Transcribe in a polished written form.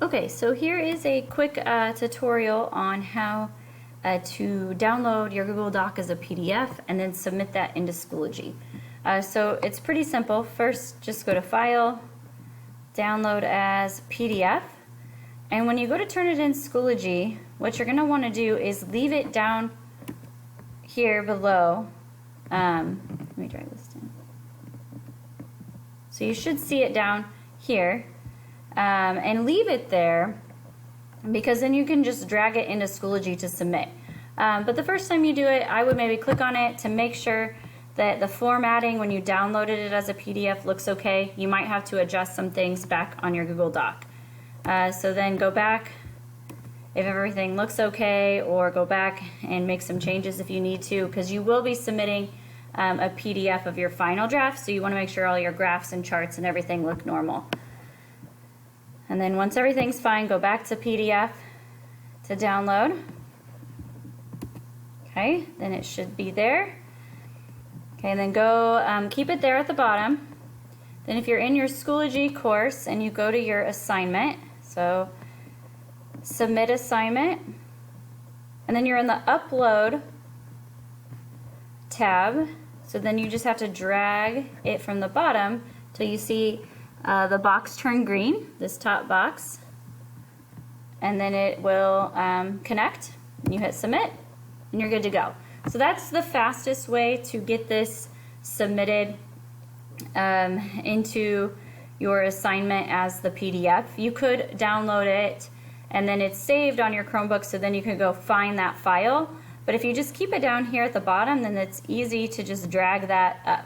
Okay, so here is a quick tutorial on how to download your Google Doc as a PDF and then submit that into Schoology. So it's pretty simple. First, just go to File, Download as PDF, and when you go to turn it in Schoology, what you're going to want to do is leave it down here below. Let me drag this down. So you should see it down here. And leave it there because then you can just drag it into Schoology to submit. But the first time you do it, I would maybe click on it to make sure that the formatting when you downloaded it as a PDF looks okay. You might have to adjust some things back on your Google Doc. So then go back if everything looks okay, or go back and make some changes if you need to, because you will be submitting a PDF of your final draft, so you want to make sure all your graphs and charts and everything look normal. And then once everything's fine, go back to PDF to download. Okay, then it should be there. Okay, and then go keep it there at the bottom. Then if you're in your Schoology course and you go to your assignment, so submit assignment, and then you're in the upload tab, so then you just have to drag it from the bottom till you see the box turn green, this top box, and then it will connect, and you hit submit, and you're good to go. So that's the fastest way to get this submitted into your assignment as the PDF. You could download it and then it's saved on your Chromebook, so then you can go find that file. But if you just keep it down here at the bottom, then it's easy to just drag that up.